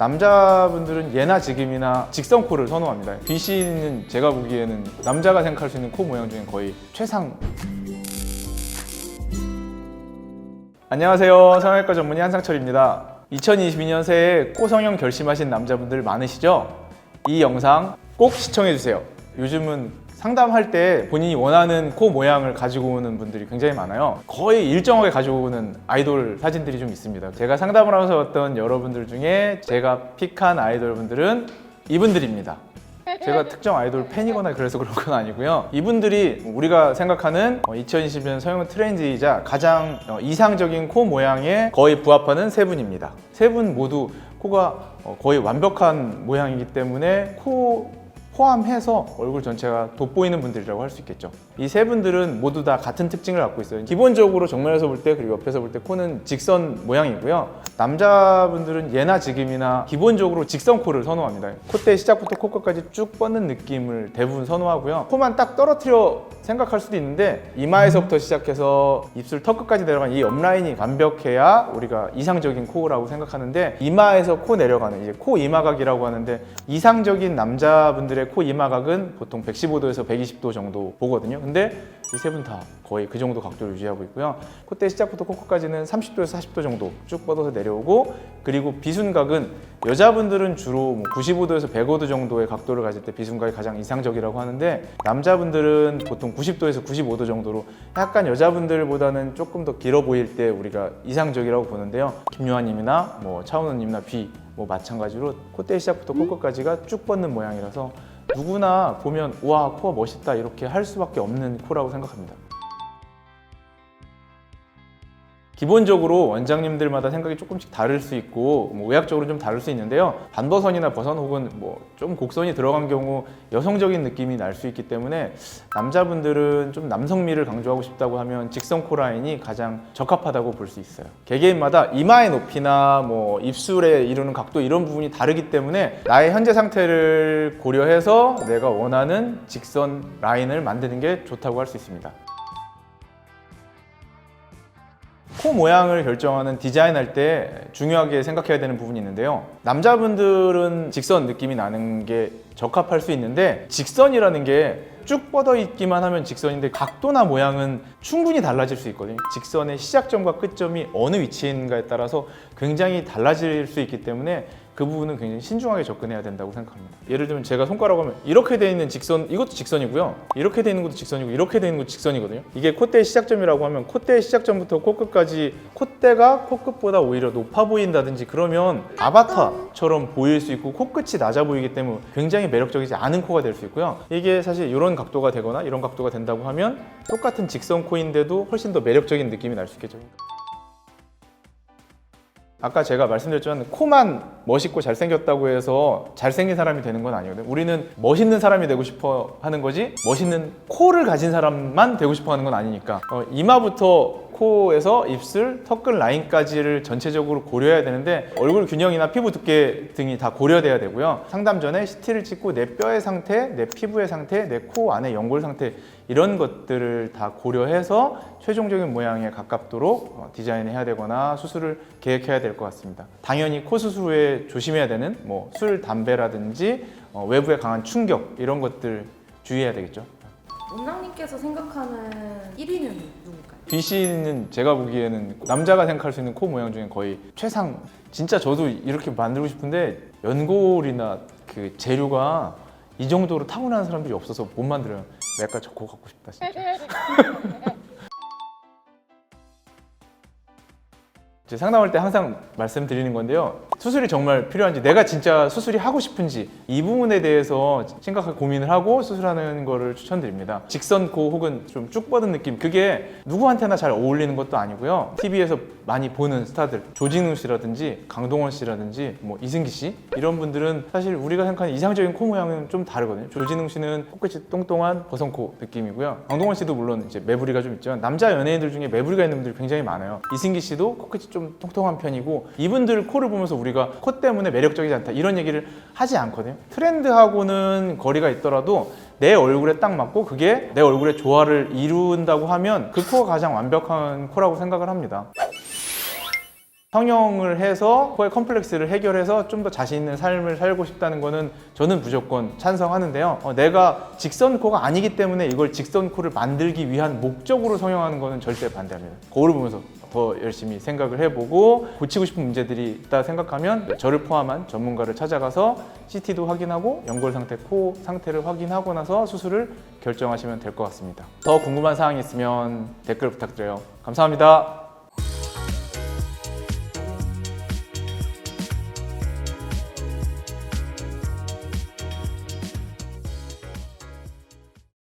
남자분들은 예나 지금이나 직선 코를 선호합니다. BC는 제가 보기에는 남자가 생각할 수 있는 코 모양 중에 거의 최상. 안녕하세요. 성형외과 전문의 한상철입니다. 2022년 새해 코 성형 결심하신 남자분들 많으시죠? 이 영상 꼭 시청해주세요. 요즘은 상담할 때 본인이 원하는 코 모양을 가지고 오는 분들이 굉장히 많아요. 거의 일정하게 가지고 오는 아이돌 사진들이 좀 있습니다. 제가 상담을 하면서 봤던 여러분들 중에 제가 픽한 아이돌 분들은 이분들입니다. 제가 특정 아이돌 팬이거나 그래서 그런 건 아니고요. 이분들이 우리가 생각하는 2020년 성형 트렌드이자 가장 이상적인 코 모양에 거의 부합하는 세 분입니다. 세 분 모두 코가 거의 완벽한 모양이기 때문에 코 포함해서 얼굴 전체가 돋보이는 분들이라고 할 수 있겠죠. 이 세 분들은 모두 다 같은 특징을 갖고 있어요. 기본적으로 정면에서 볼 때 그리고 옆에서 볼 때 코는 직선 모양이고요. 남자분들은 예나 지금이나 기본적으로 직선 코를 선호합니다. 콧대 시작부터 코끝까지 쭉 뻗는 느낌을 대부분 선호하고요. 코만 딱 떨어뜨려 생각할 수도 있는데 이마에서부터 시작해서 입술 턱끝까지 내려가는 이 옆라인이 완벽해야 우리가 이상적인 코라고 생각하는데, 이마에서 코 내려가는 이제 코 이마각이라고 하는데, 이상적인 남자분들의 코 이마각은 보통 115도에서 120도 정도 보거든요. 근데 이 세 분 다 거의 그 정도 각도를 유지하고 있고요. 콧대 시작부터 코끝까지는 30도에서 40도 정도 쭉 뻗어서 내려오고, 그리고 비순각은 여자분들은 주로 95도에서 105도 정도의 각도를 가질 때 비순각이 가장 이상적이라고 하는데, 남자분들은 보통 90도에서 95도 정도로 약간 여자분들보다는 조금 더 길어 보일 때 우리가 이상적이라고 보는데요. 김요한님이나 차은우님이나 비 마찬가지로 콧대 시작부터 코끝까지가 쭉 뻗는 모양이라서 누구나 보면 와, 코가 멋있다 이렇게 할 수밖에 없는 코라고 생각합니다. 기본적으로 원장님들마다 생각이 조금씩 다를 수 있고 의학적으로 좀 다를 수 있는데요. 반버선이나 버선 혹은 좀 곡선이 들어간 경우 여성적인 느낌이 날 수 있기 때문에 남자분들은 좀 남성미를 강조하고 싶다고 하면 직선 코 라인이 가장 적합하다고 볼 수 있어요. 개개인마다 이마의 높이나 입술에 이루는 각도 이런 부분이 다르기 때문에 나의 현재 상태를 고려해서 내가 원하는 직선 라인을 만드는 게 좋다고 할 수 있습니다. 코 모양을 결정하는 디자인할 때 중요하게 생각해야 되는 부분이 있는데요. 남자분들은 직선 느낌이 나는 게 적합할 수 있는데, 직선이라는 게 쭉 뻗어 있기만 하면 직선인데 각도나 모양은 충분히 달라질 수 있거든요. 직선의 시작점과 끝점이 어느 위치인가에 따라서 굉장히 달라질 수 있기 때문에 그 부분은 굉장히 신중하게 접근해야 된다고 생각합니다. 예를 들면 제가 손가락을 하면 이렇게 돼 있는 직선, 이것도 직선이고요. 이렇게 돼 있는 것도 직선이고 이렇게 돼 있는 것도 직선이거든요. 이게 콧대의 시작점이라고 하면 콧대의 시작점부터 코끝까지 콧대가 코끝보다 오히려 높아 보인다든지 그러면 아바타처럼 보일 수 있고 코끝이 낮아 보이기 때문에 굉장히 매력적이지 않은 코가 될 수 있고요. 이게 사실 이런 각도가 되거나 이런 각도가 된다고 하면 똑같은 직선 코인데도 훨씬 더 매력적인 느낌이 날 수 있겠죠. 아까 제가 말씀드렸지만 코만 멋있고 잘생겼다고 해서 잘생긴 사람이 되는 건 아니거든요. 우리는 멋있는 사람이 되고 싶어 하는 거지 멋있는 코를 가진 사람만 되고 싶어 하는 건 아니니까 이마부터 코에서 입술, 턱끝 라인까지를 전체적으로 고려해야 되는데, 얼굴 균형이나 피부 두께 등이 다 고려돼야 되고요. 상담 전에 CT를 찍고 내 뼈의 상태, 내 피부의 상태, 내 코 안의 연골 상태 이런 것들을 다 고려해서 최종적인 모양에 가깝도록 디자인을 해야 되거나 수술을 계획해야 될 것 같습니다. 당연히 코 수술 후에 조심해야 되는 술, 담배라든지 외부의 강한 충격 이런 것들 주의해야 되겠죠. 원장님께서 생각하는 1위는 누굴까요? BC는 제가 보기에는 남자가 생각할 수 있는 코 모양 중에 거의 최상. 진짜 저도 이렇게 만들고 싶은데 연골이나 그 재료가 이 정도로 타고나는 사람들이 없어서 못 만들어요. 약간 저 코 갖고 싶다 진짜. 상담할 때 항상 말씀드리는 건데요. 수술이 정말 필요한지, 내가 진짜 수술이 하고 싶은지 이 부분에 대해서 심각하게 고민을 하고 수술하는 거를 추천드립니다. 직선 코 혹은 좀 쭉 뻗은 느낌, 그게 누구한테나 잘 어울리는 것도 아니고요. TV에서 많이 보는 스타들, 조진웅 씨라든지 강동원 씨라든지 이승기 씨 이런 분들은 사실 우리가 생각하는 이상적인 코 모양은 좀 다르거든요. 조진웅 씨는 코끝이 똥똥한 버선코 느낌이고요. 강동원 씨도 물론 이제 매부리가 좀 있지만 남자 연예인들 중에 매부리가 있는 분들이 굉장히 많아요. 이승기 씨도 코끝이 좀 통통한 편이고, 이분들 코를 보면서 우리가 코 때문에 매력적이지 않다 이런 얘기를 하지 않거든요. 트렌드하고는 거리가 있더라도 내 얼굴에 딱 맞고 그게 내 얼굴의 조화를 이룬다고 하면 그 코가 가장 완벽한 코라고 생각을 합니다. 성형을 해서 코의 컴플렉스를 해결해서 좀 더 자신 있는 삶을 살고 싶다는 거는 저는 무조건 찬성하는데요. 내가 직선코가 아니기 때문에 이걸 직선코를 만들기 위한 목적으로 성형하는 거는 절대 반대합니다. 거울을 보면서 더 열심히 생각을 해보고 고치고 싶은 문제들이 있다 생각하면 저를 포함한 전문가를 찾아가서 CT도 확인하고 연골 상태, 코 상태를 확인하고 나서 수술을 결정하시면 될 것 같습니다. 더 궁금한 사항이 있으면 댓글 부탁드려요. 감사합니다.